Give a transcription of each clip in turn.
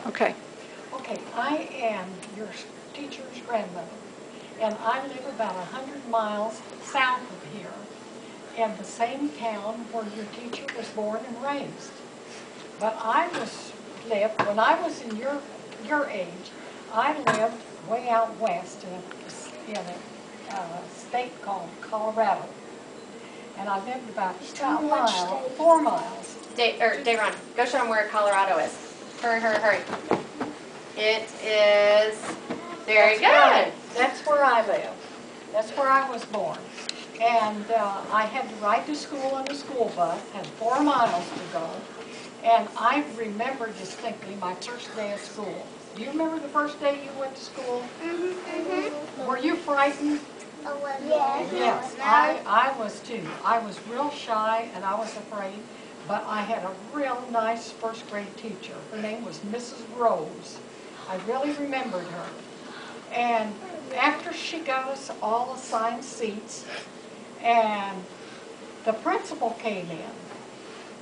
Okay. Okay, I am your teacher's grandmother, and I live about 100 miles south of here, in the same town where your teacher was born and raised. But when I was in your age, I lived way out west in a state called Colorado. And I lived about 4 miles. Dayron, go show them where Colorado is. Hurry, hurry, hurry. It is very good. That's where I live. That's where I was born. And I had to ride to school on a school bus, had 4 miles to go. And I remember distinctly my first day of school. Do you remember the first day you went to school? Mm-hmm. Were you frightened? Yes, I was too. I was real shy and I was afraid, but I had a real nice first grade teacher. Her name was Mrs. Rose. I really remembered her. And after she got us all assigned seats, and the principal came in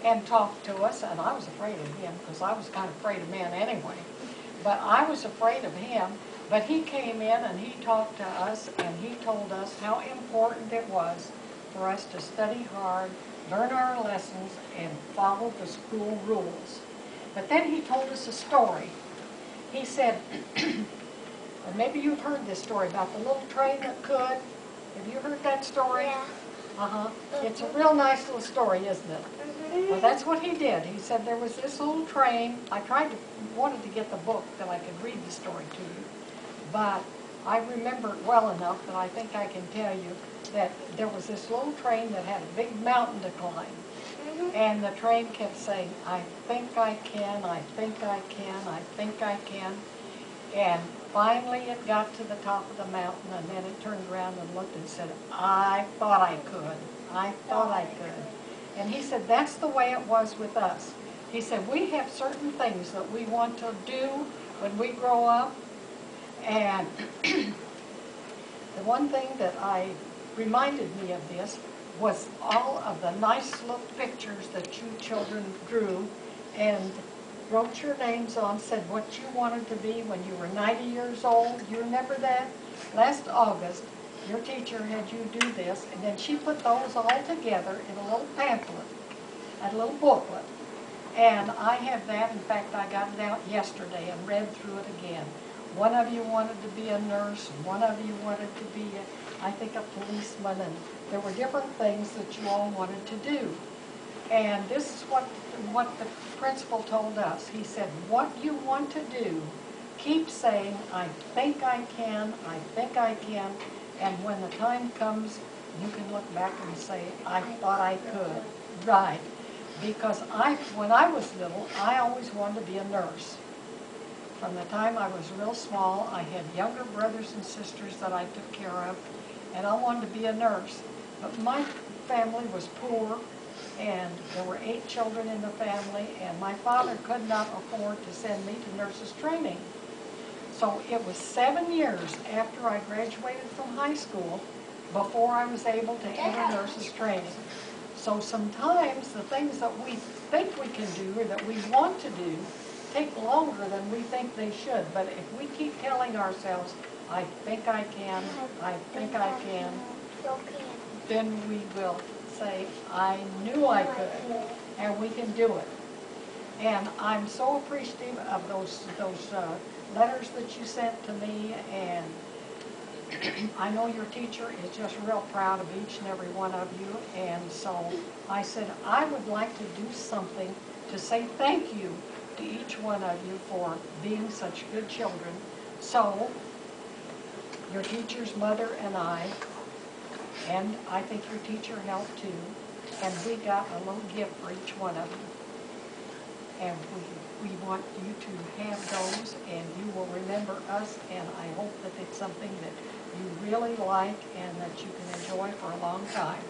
and talked to us, and I was afraid of him because I was kind of afraid of men anyway. But I was afraid of him. But he came in and he talked to us and he told us how important it was for us to study hard, learn our lessons, and follow the school rules. But then he told us a story. He said, and maybe you've heard this story about the little train that could. Have you heard that story? Yeah. Uh-huh. It's a real nice little story, isn't it? Well, that's what he did. He said there was this little train. I wanted to get the book that I could read the story to you. But I remember it well enough that I think I can tell you that there was this little train that had a big mountain to climb. And the train kept saying, I think I can, I think I can, I think I can. And finally it got to the top of the mountain, and then it turned around and looked and said, I thought I could. I thought I could. And he said, that's the way it was with us. He said, we have certain things that we want to do when we grow up. And the one thing that reminded me of this was all of the nice little pictures that you children drew and wrote your names on, said what you wanted to be when you were 90 years old. You remember that? Last August, your teacher had you do this, and then she put those all together in a little pamphlet, a little booklet. And I have that. In fact, I got it out yesterday and read through it again. One of you wanted to be a nurse, and one of you wanted to be, I think, a policeman, and there were different things that you all wanted to do. And this is what the principal told us. He said, what you want to do, keep saying, I think I can, I think I can, and when the time comes, you can look back and say, I thought I could. Right. Because when I was little, I always wanted to be a nurse. From the time I was real small, I had younger brothers and sisters that I took care of, and I wanted to be a nurse. But my family was poor, and there were 8 children in the family, and my father could not afford to send me to nurses training. So it was 7 years after I graduated from high school before I was able to enter nurses training. So sometimes the things that we think we can do or that we want to do take longer than we think they should. But if we keep telling ourselves, I think I can, I think I can, then we will say, I knew I could, and we can do it. And I'm so appreciative of those letters that you sent to me, and I know your teacher is just real proud of each and every one of you, and so I said I would like to do something to say thank you to each one of you for being such good children. So your teacher's mother and I think your teacher helped too, and we got a little gift for each one of you. And we want you to have those, and you will remember us, and I hope that it's something that you really like and that you can enjoy for a long time.